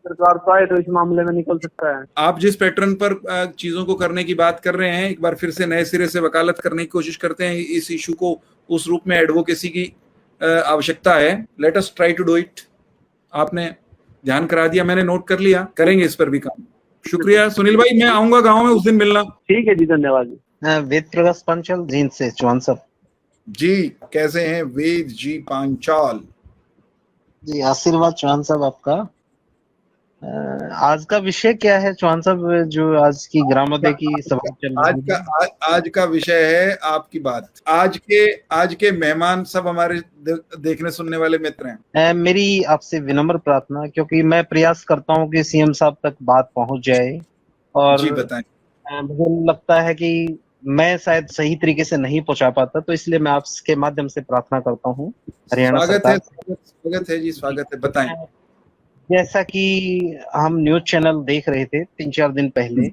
सरकार चाहे तो इस मामले में निकल सकता है। आप जिस पैटर्न पर चीजों को करने की बात कर रहे हैं, एक बार फिर से नए सिरे से वकालत करने की कोशिश करते हैं। इस इशू को उस रूप में एडवोकेसी की आवश्यकता है। Let us try to do it. आपने ध्यान करा दिया, मैंने नोट कर लिया, करेंगे इस पर भी काम। शुक्रिया सुनील भाई, मैं आऊंगा गांव में उस दिन मिलना। ठीक है जी, धन्यवाद जी। वेद प्रकाश पांचाल जींद से चौहान साहब जी, कैसे हैं वेद जी पांचाल जी? आशीर्वाद चौहान साहब आपका। आज का विषय क्या है चौहान साहब, जो आज की ग्रामोदय की सभा चल रही है? आज का विषय है आपकी बात। आज के मेहमान सब हमारे देखने सुनने वाले मित्र हैं। मेरी आपसे विनम्र प्रार्थना, क्योंकि मैं प्रयास करता हूं कि सीएम साहब तक बात पहुंच जाए, और जी बताएं। मुझे लगता है कि मैं शायद सही तरीके से नहीं पहुंचा पाता, तो इसलिए मैं आपके माध्यम से प्रार्थना करता हूँ हरियाणा सरकार। स्वागत है जी, स्वागत है, बताएं। जैसा कि हम न्यूज चैनल देख रहे थे 3-4 दिन पहले,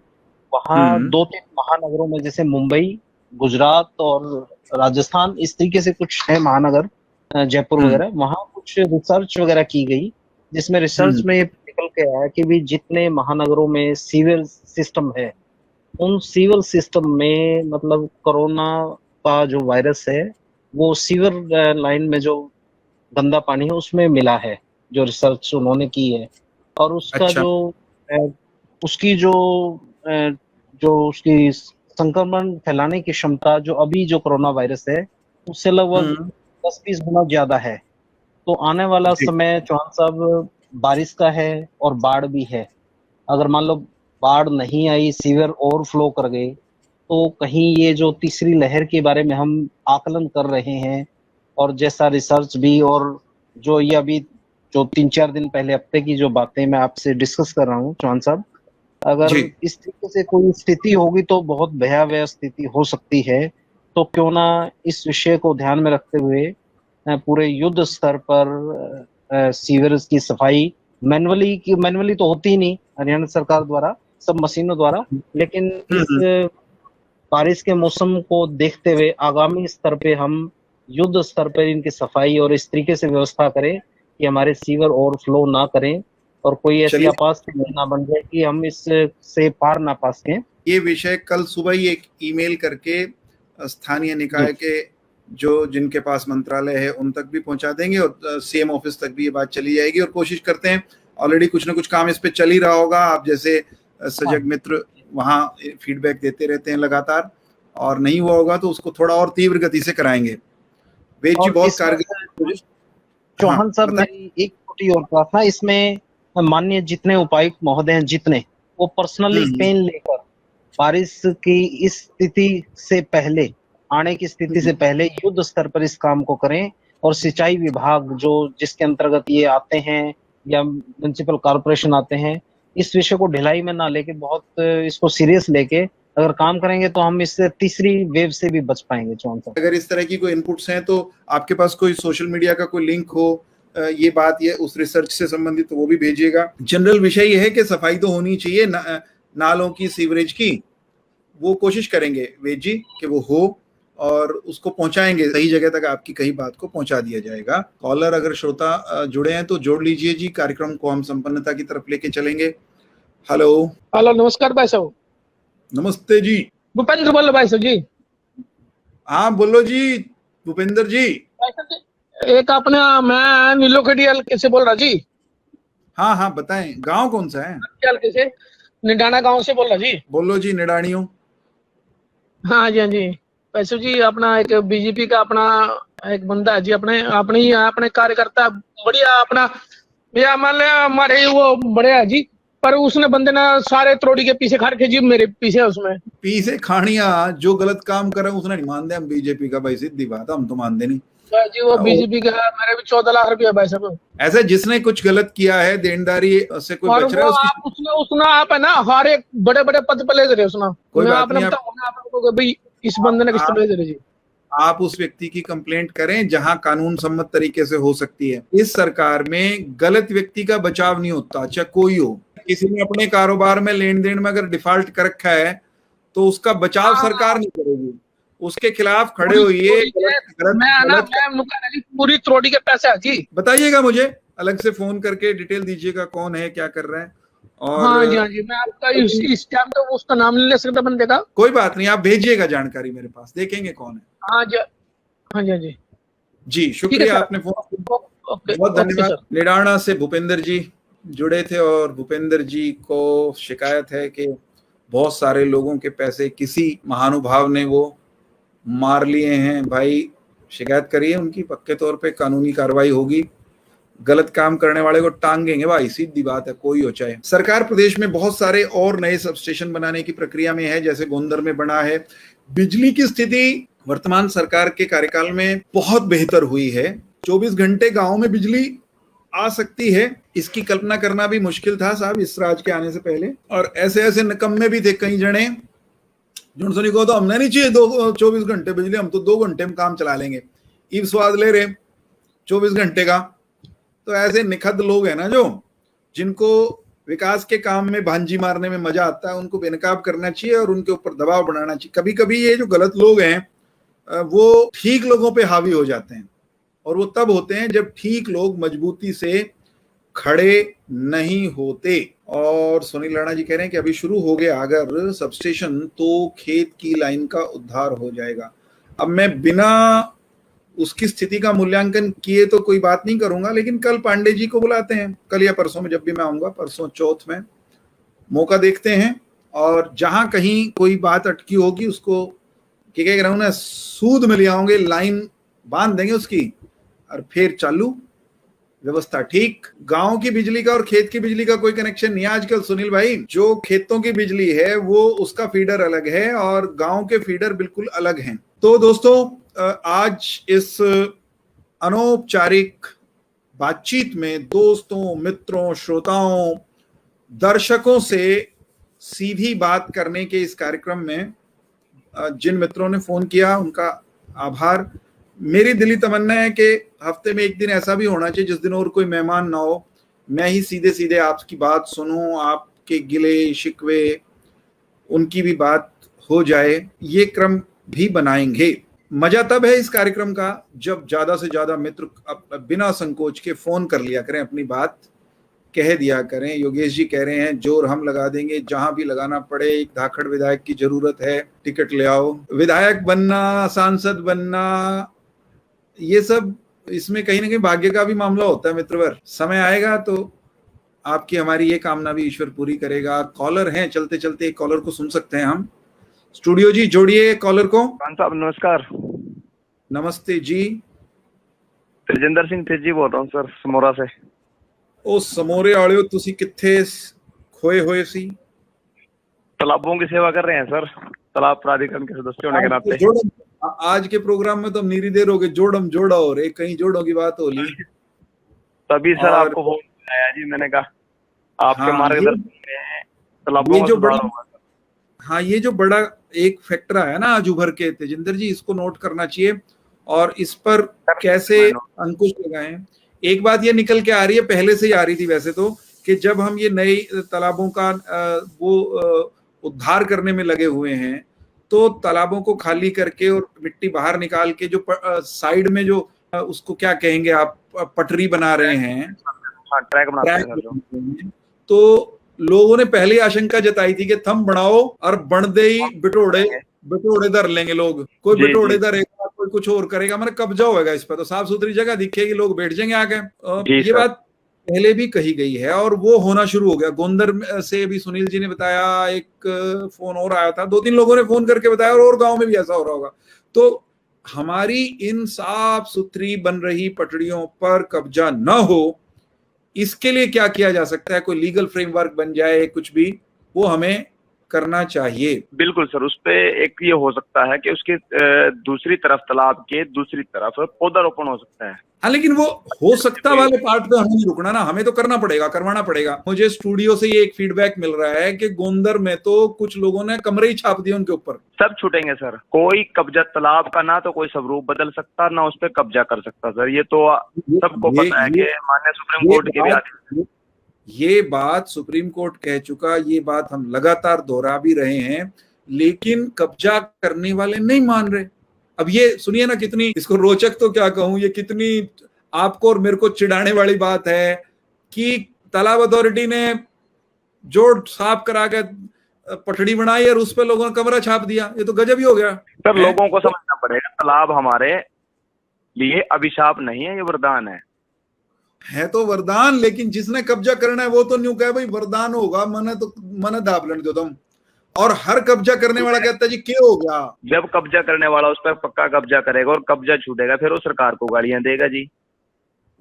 वहाँ 2-3 महानगरों में, जैसे मुंबई, गुजरात और राजस्थान, इस तरीके से कुछ है महानगर, जयपुर वगैरह, वहाँ कुछ रिसर्च वगैरह की गई, जिसमें रिसर्च में निकल के आया कि भी जितने महानगरों में सीवर सिस्टम है, उन सीवर सिस्टम में मतलब कोरोना का जो वायरस है वो सीवर लाइन में जो गंदा पानी है उसमें मिला है, जो रिसर्च उन्होंने की है। और उसका उसकी उसकी संक्रमण फैलाने की क्षमता जो अभी जो कोरोना वायरस है उससे लगभग 10-20 गुना ज्यादा है। तो आने वाला समय चौहान साहब बारिश का है और बाढ़ भी है। अगर मान लो बाढ़ नहीं आई, सीवर ओवरफ्लो कर गए, तो कहीं ये जो तीसरी लहर के बारे में हम आकलन कर रहे हैं, और जैसा रिसर्च भी, और जो ये अभी जो 3-4 दिन पहले हफ्ते की जो बातें मैं आपसे डिस्कस कर रहा हूँ चौहान साहब, अगर इस तरीके से कोई स्थिति होगी तो बहुत भयावह स्थिति हो सकती है। तो क्यों ना इस विषय को ध्यान में रखते हुए पूरे युद्ध स्तर पर सीवरेज की सफाई मैनुअली तो होती ही नहीं हरियाणा सरकार द्वारा, सब मशीनों द्वारा, लेकिन इस बारिश के मौसम को देखते हुए आगामी स्तर पे हम युद्ध स्तर पर इनकी सफाई और इस तरीके से व्यवस्था करें कि हमारे सीवर ओवरफ्लो ना करें और कोई ऐसी आपात ना बन जाए कि हम इससे पार ना पा सकें। ये विषय कल सुबह ही एक ईमेल करके स्थानीय निकाय के जो जिनके पास मंत्रालय है उन तक भी पहुंचा देंगे, और सीएम ऑफिस तक भी ये बात चली जाएगी। और कोशिश करते हैं, ऑलरेडी कुछ ना कुछ काम इस पे चल ही रहा होगा। आप जैसे सजग मित्र वहाँ फीडबैक देते रहते हैं लगातार, और नहीं हुआ होगा तो उसको थोड़ा और तीव्र गति से कराएंगे। वेद जी बहुत कारगर। चौहान साहब, मेरी एक छोटी और प्रार्थना, इसमें माननीय जितने उपायुक्त महोदय हैं, जितने वो पर्सनली पेन लेकर बारिश की इस स्थिति से पहले, आने की स्थिति से पहले युद्ध स्तर पर इस काम को करें। और सिंचाई विभाग जो जिसके अंतर्गत ये आते हैं या म्युनिसिपल कॉर्पोरेशन आते हैं, इस विषय को ढिलाई में ना लेके बहुत इसको सीरियस लेके अगर काम करेंगे तो हम इससे तीसरी वेव से भी बच पाएंगे। चौहान साहब, अगर इस तरह की कोई इनपुट्स हैं तो आपके पास कोई सोशल मीडिया का कोई लिंक हो, ये बात ये उस रिसर्च से संबंधित, तो वो भी भेजिएगा। जनरल विषय ये है कि सफाई तो होनी चाहिए नालों की, सीवरेज की, वो कोशिश करेंगे वेद जी कि वो हो और उसको पहुंचाएंगे सही जगह तक, आपकी कही बात को पहुंचा दिया जाएगा। कॉलर अगर श्रोता जुड़े हैं तो जोड़ लीजिए जी, कार्यक्रम को हम संपन्नता की तरफ लेके चलेंगे। हेलो हेलो, नमस्कार भाई साहब। नमस्ते जी, भूपेंद्र बोल भाई साहब जी। हाँ बोलो जी भूपेंद्र जी। एक अपने मैं नीलोखेड़ी हल्के से बोल रहा जी। हाँ हाँ बताएं, गांव कौन सा है? हल्के से निडाना गांव से बोल रहा जी। बोलो जी निडानियों। हाँ जी, हाँ जी पैसो जी, अपना एक बीजेपी का अपना एक बंदा है जी, अपने कार्यकर्ता बढ़िया, अपना भैया मान लिया हमारे वो बढ़िया है जी, पर उसने बंदे ने सारे त्रोड़ी के पीछे खाड़ के जी, मेरे पीछे उसमें पीछे खानिया, जो गलत काम करे उसने नहीं मान दे। हम बीजेपी का भाई, सीधी बात है, हम तो मान दे नहीं जी। वो बीजेपी का मेरे भी 14 लाख रुपया भाई साहब। ऐसे जिसने कुछ गलत किया है, देनदारी से कोई बच रहा है उसने आप है ना हर एक बड़े बड़े पद पे ले रहे उसना। कोई बात आपने नहीं, बताओ भाई इस बंदे ने किस तरह ले रहे जी। आप उस व्यक्ति की कंप्लेंट करें जहां कानून सम्मत तरीके से हो सकती है। इस सरकार में गलत व्यक्ति का बचाव नहीं होता, चाहे कोई हो। किसी ने अपने कारोबार में लेन देन में अगर डिफॉल्ट कर रखा है तो उसका बचाव सरकार नहीं करेगी, उसके खिलाफ खड़े होइए। पूरी त्रोड़ी के पैसे है जी। बताइएगा मुझे, अलग से फोन करके डिटेल दीजिएगा कौन है, क्या कर रहा है। और हाँ जी, हाँ जी, मैं आपका इस टाइम तो उसका नाम नहीं ले सकता बंदे का। कोई बात नहीं, आप भेजिएगा जानकारी मेरे पास, देखेंगे कौन है। हाँ जी, हाँ जी, हाँ जी जी, शुक्रिया आपने फोन, बहुत धन्यवाद। निडाना से भूपेंद्र जी जुड़े थे और भूपेंद्र जी को शिकायत है कि बहुत सारे लोगों के पैसे किसी महानुभाव ने वो मार लिए हैं। भाई शिकायत करिए उनकी, पक्के तौर पे कानूनी कार्रवाई होगी। गलत काम करने वाले को टांगेंगे भाई, सीधी बात है, कोई हो चाहे। सरकार प्रदेश में बहुत सारे और नए सब स्टेशन बनाने की प्रक्रिया में है, जैसे गोंदर में बना है। बिजली की स्थिति वर्तमान सरकार के कार्यकाल में बहुत बेहतर हुई है। 24 घंटे गांव में बिजली आ सकती है, इसकी कल्पना करना भी मुश्किल था साहब इस राज के आने से पहले। और ऐसे ऐसे निकम्मे भी थे कई जने, जुनसनी को तो हमने नहीं चाहिए 24 घंटे बिजली, हम तो 2 घंटे में काम चला लेंगे। ईव स्वाद ले रहे 24 घंटे का। तो ऐसे निखद लोग हैं ना, जो जिनको विकास के काम में भांजी मारने में मजा आता है, उनको बेनकाब करना चाहिए और उनके ऊपर दबाव बनाना चाहिए। कभी कभी ये जो गलत लोग हैं वो ठीक लोगों पे हावी हो जाते हैं, और वो तब होते हैं जब ठीक लोग मजबूती से खड़े नहीं होते। और सुनील राणा जी कह रहे हैं कि अभी शुरू हो गया अगर सबस्टेशन तो खेत की लाइन का उद्धार हो जाएगा। अब मैं बिना उसकी स्थिति का मूल्यांकन किए तो कोई बात नहीं करूंगा, लेकिन कल पांडे जी को बुलाते हैं, कल या परसों में, जब भी मैं आऊंगा, परसों चौथ में मौका देखते हैं। और जहां कहीं कोई बात अटकी होगी उसको क्या कह रहा हूं ना, सूद में ले आओगे, लाइन बांध देंगे उसकी और फिर चालू व्यवस्था ठीक। गांव की बिजली का और खेत की बिजली का कोई कनेक्शन नहीं है आजकल सुनील भाई। जो खेतों की बिजली है वो उसका फीडर अलग है और गांव के फीडर बिल्कुल अलग हैं। तो दोस्तों आज इस अनौपचारिक बातचीत में दोस्तों, मित्रों, श्रोताओं, दर्शकों से सीधी बात करने के इस कार्यक्रम में जिन मित्रों ने फोन किया उनका आभार। मेरी दिली तमन्ना है कि हफ्ते में एक दिन ऐसा भी होना चाहिए जिस दिन और कोई मेहमान ना हो, मैं ही सीधे सीधे आपकी बात सुनूं, आपके गिले शिकवे उनकी भी बात हो जाए। ये क्रम भी बनाएंगे। मजा तब है इस कार्यक्रम का जब ज्यादा से ज्यादा मित्र बिना संकोच के फोन कर लिया करें, अपनी बात कह दिया करें। योगेश जी कह रहे हैं जोर हम लगा देंगे, जहां भी लगाना पड़े। एक धाकड़ विधायक की जरूरत है, टिकट ले आओ। विधायक बनना, सांसद बनना, ये सब इसमें कहीं ना कहीं भाग्य का भी मामला होता है मित्रवर। समय आएगा तो आपकी हमारी ये कामना भी ईश्वर पूरी करेगा। कॉलर हैं, चलते चलते एक कॉलर को सुन सकते हैं हम। स्टूडियो जी जोड़िए कॉलर को। खान साहब नमस्कार। नमस्ते जी। तेजिंदर सिंह तेजी बोल रहा हूँ सर, समोरा से। ਉਹ ਸਮੋਰੇ ਵਾਲਿਓ ਤੁਸੀਂ ਕਿੱਥੇ खोए हुए सी? तालाबों की सेवा कर रहे हैं सर, तालाब प्राधिकरण के सदस्य होने के नाते। आज के प्रोग्राम में तो नीरी देर हो गई, जोड़म जोड़ा हो रहे, कहीं जोड़ों की बात हो ली। तभी सर आपको फोन आया जी, मैंने कहा आपके मार्गदर्शन में तालाबों का सुधार होगा। हाँ, ये जो बड़ा एक फैक्टर आया ना आज उभर के, तेजिंदर जी इसको नोट करना चाहिए और इस पर कैसे अंकुश लगाएं। एक बात ये निकल के आ रही है, पहले से ही आ रही थी वैसे तो, कि जब हम ये नए तालाबों का वो उद्धार करने में लगे हुए हैं तो तालाबों को खाली करके और मिट्टी बाहर निकाल के जो साइड में जो उसको क्या कहेंगे आप, पटरी बना रहे हैं, ट्रैक बना रहे हैं, तो लोगों ने पहले आशंका जताई थी कि थम बनाओ और बन दे ही बिटोड़े धर लेंगे लोग, कोई बिटोड़े धरेगा, कोई कुछ और करेगा, मतलब कब्जा होगा इस पर, तो साफ सुथरी जगह दिखेगी, लोग बैठ जाएंगे आके। ये बात पहले भी कही गई है और वो होना शुरू हो गया। गोंदर से भी सुनील जी ने बताया, एक फोन और आया था, 2-3 लोगों ने फोन करके बताया, और गांव में भी ऐसा हो रहा होगा। तो हमारी इन साफ सुथरी बन रही पटड़ियों पर कब्जा न हो, इसके लिए क्या किया जा सकता है? कोई लीगल फ्रेमवर्क बन जाए, कुछ भी, वो हमें करना चाहिए। बिल्कुल सर, उस पे एक ये हो सकता है कि उसके दूसरी तरफ, तालाब के दूसरी तरफ पौधारोपण हो सकता है। हाँ, लेकिन वो हो सकता वाले पार्ट पे हमें नहीं रुकना ना, हमें तो करना पड़ेगा, करवाना पड़ेगा। मुझे स्टूडियो से ये एक फीडबैक मिल रहा है कि गोंदर में तो कुछ लोगों ने कमरे ही छाप दिए उनके ऊपर। सब छूटेंगे सर, कोई कब्जा तालाब का ना तो कोई स्वरूप बदल सकता, ना उस पर कब्जा कर सकता सर, ये तो सबको पता है कि माननीय सुप्रीम कोर्ट के भी आदेश। ये बात सुप्रीम कोर्ट कह चुका, ये बात हम लगातार दोहरा भी रहे हैं, लेकिन कब्जा करने वाले नहीं मान रहे। अब ये सुनिए ना, कितनी इसको रोचक तो क्या कहूं, ये कितनी आपको और मेरे को चिढ़ाने वाली बात है कि तालाब अथॉरिटी ने जोड़ साफ करा के पटड़ी बनाई और उस पर लोगों ने कमरा छाप दिया। ये तो गजब ही हो गया सर। लोगों को समझना पड़ेगा, तालाब हमारे लिए अभिशाप नहीं है, ये वरदान है तो वरदान, लेकिन जिसने कब्जा करना है वो तो न्यू कहे भाई वरदान होगा, मन दाब लेने दो तुम। और हर कब्जा करने वाला कहता है जी क्या हो गया। जब कब्जा करने वाला उस पर पक्का कब्जा करेगा और कब्जा छूटेगा, फिर वो सरकार को गालियां देगा जी।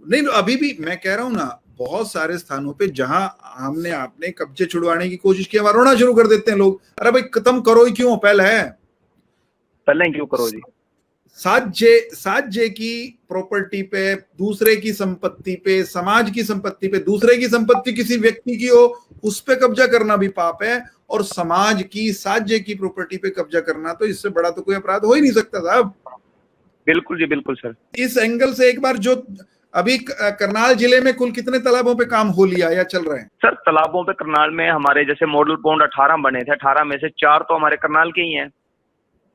नहीं, अभी भी मैं कह रहा हूं ना, बहुत सारे स्थानों पे जहां हमने आपने कब्जे छुड़वाने की कोशिश की, वहां रोना शुरू कर देते हैं लोग, अरे भाई खत्म करो ही क्यों, पहले क्यों करो जी। साज्य की प्रॉपर्टी पे, दूसरे की संपत्ति पे, समाज की संपत्ति पे, दूसरे की संपत्ति किसी व्यक्ति की हो उस पे कब्जा करना भी पाप है, और समाज की, साज्य की प्रॉपर्टी पे कब्जा करना, तो इससे बड़ा तो कोई अपराध हो ही नहीं सकता साहब। बिल्कुल जी, बिल्कुल सर। इस एंगल से एक बार, जो अभी करनाल जिले में कुल कितने तालाबों पे काम हो लिया या चल रहे हैं? सर तालाबों पे करनाल में हमारे जैसे मॉडल पॉन्ड 18 बने थे, 18 में से 4 तो हमारे करनाल के ही हैं,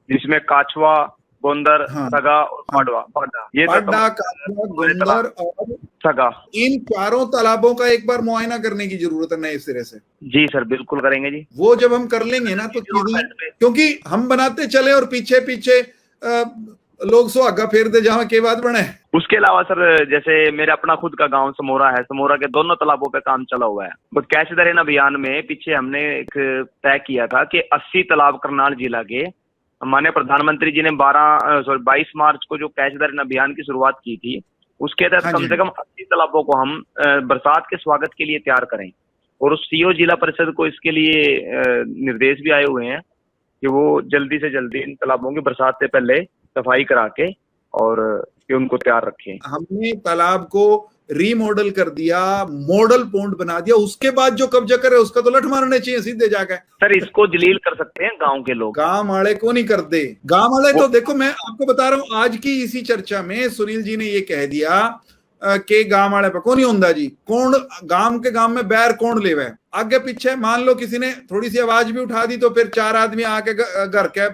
जिसमें काछवा, गोंदर, सगा और पाडा। ये पाडा, काछवा, गोंदर और सगा, इन 4 तालाबों का एक बार मुआयना करने की जरूरत है नए सिरे से। जी सर, बिल्कुल करेंगे जी। वो जब हम कर लेंगे ना तो क्योंकि हम बनाते चले और पीछे पीछे लोग सुहागा फेर दे जहां के बाद बने। उसके अलावा सर, जैसे मेरे अपना खुद का गांव समोरा है, समोरा के दोनों तालाबों पे काम चला हुआ है। तो कैच द रेन अभियान में पीछे हमने एक तय किया था कि 80 तालाब करनाल जिला के, माननीय प्रधानमंत्री जी ने 22 मार्च को जो कैच द रेन अभियान की शुरुआत की थी, उसके तहत कम से कम 80 तालाबों को हम बरसात के स्वागत के लिए तैयार करें। और उस सीओ जिला परिषद को इसके लिए निर्देश भी आए हुए हैं कि वो जल्दी से जल्दी इन तालाबों की बरसात से पहले सफाई करा के और कि उनको तैयार रखें। हमने तालाब को रीमॉडल कर दिया, मॉडल पॉन्ड बना दिया, उसके बाद जो कब्जा करे उसका तो लठ मारने चाहिए सीधे जाकर। सर इसको जलील कर सकते हैं गांव के लोग, गांव वाले को नहीं करते। गांव वाले तो देखो, मैं आपको बता रहा हूं, आज की इसी चर्चा में सुनील जी ने ये कह दिया कि गांव वाले पे कौन ही होंदा जी, कौन गांव में बैर कौन लेवे। आगे पीछे मान लो किसी ने थोड़ी सी आवाज भी उठा दी तो फिर 4 आदमी आके घर के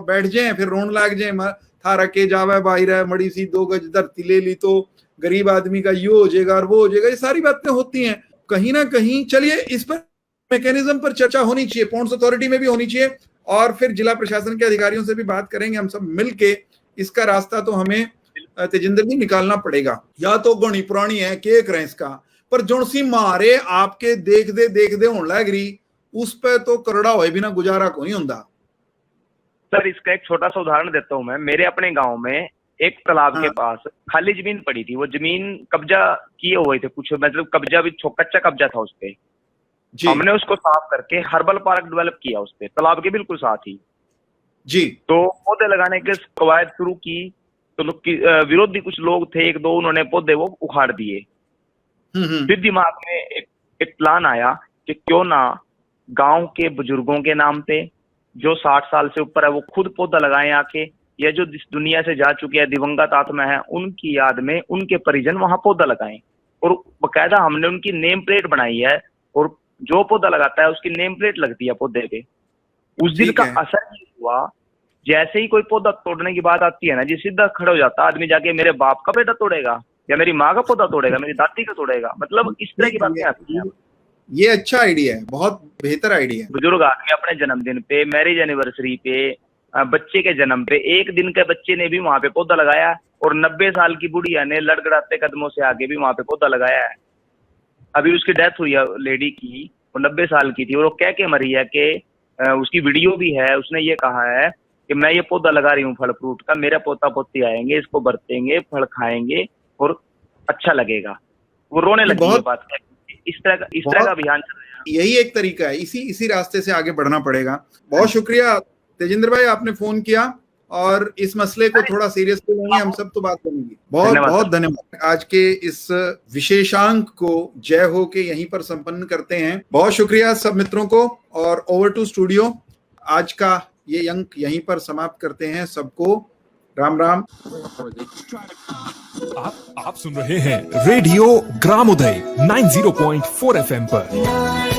बैठ जाए, फिर रोन लाग जाए, थारा के जावे बाहर मड़ी सी 2 गज धरती ले ली तो गरीब आदमी का ये हो जाएगा और वो हो जाएगा। ये सारी बातें होती हैं कहीं ना कहीं। चलिए, इस पर मैकेनिज्म पर चर्चा होनी चाहिए, पॉन्ड्स अथॉरिटी में भी होनी चाहिए, और फिर जिला प्रशासन के अधिकारियों से भी बात करेंगे हम सब मिलके। इसका रास्ता तो हमें तेजिंदर जी निकालना पड़ेगा। या तो गणी पुरानी है के करें इसका, पर जो सी मारे आपके देख दे होने लग रही, उस पे तो करड़ा होए बिना गुजारा को नहीं होता। सर इसका एक छोटा सा उदाहरण देता हूं मैं। मेरे अपने गांव में एक तालाब के पास खाली जमीन पड़ी थी, वो जमीन कब्जा किए हुए थे कुछ, मतलब कब्जा भी कच्चा कब्जा था उस पे। हमने उसको साफ करके हर्बल पार्क डेवलप किया उस पे, तालाब के बिल्कुल साथ ही जी। तो पौधे लगाने के कवायद शुरू की, तो विरोधी कुछ लोग थे एक दो, उन्होंने पौधे वो उखाड़ दिए। फिर दिमाग में एक प्लान आया कि क्यों ना गांव के बुजुर्गों के नाम पे, जो 60 साल से ऊपर है, वो खुद पौधा लगाएं आके, या जो इस दुनिया से जा चुके हैं दिवंगत आत्मा है, उनकी याद में उनके परिजन वहां पौधा लगाएं। और बकायदा हमने उनकी नेम प्लेट बनाई है, और जो पौधा लगाता है उसकी नेम प्लेट लगती है पौधे पे। उस दिन का असर ये हुआ, जैसे ही कोई पौधा तोड़ने की बात आती है ना जी, सीधा खड़ा हो जाता आदमी, जाके मेरे बाप का पेड़ तोड़ेगा या मेरी माँ का पौधा तोड़ेगा, मेरी दादी का तोड़ेगा, मतलब इस तरह की बातें आती हैं। ये अच्छा आइडिया है, बहुत बेहतर आइडिया है। बुजुर्ग आदमी अपने जन्मदिन पे, मैरिज एनिवर्सरी पे, बच्चे के जन्म पे, एक दिन के बच्चे ने भी वहां पे पौधा लगाया, और 90 साल की बुढ़िया ने लड़खड़ाते कदमों से आगे भी वहां पे पौधा लगाया है। अभी उसकी डेथ हुई है लेडी की, वो 90 साल की थी, और वो कह के मरी है कि उसकी वीडियो भी है, उसने ये कहा है कि मैं ये पौधा लगा रही हूँ फल फ्रूट का, मेरा पोता पोती आएंगे, इसको बरतेंगे, फल खाएंगे और अच्छा लगेगा। वो रोने लगी है बात है। इस तरह का अभियान चल रहा है। यही एक तरीका है, इसी रास्ते से आगे बढ़ना पड़ेगा। बहुत शुक्रिया तेजिंदर भाई, आपने फोन किया और इस मसले को थोड़ा सीरियसली लेंगे, हम सब तो बात करेंगे। बहुत बहुत धन्यवाद। आज के इस विशेषांक को जय हो के यहीं पर संपन्न करते हैं। बहुत शुक्रिया सब मित्रों को, और ओवर टू स्टूडियो। आज का ये अंक यहीं पर समाप्त करते हैं। सबको राम राम। आप सुन रहे हैं रेडियो ग्रामोदय 90.4 FM पर।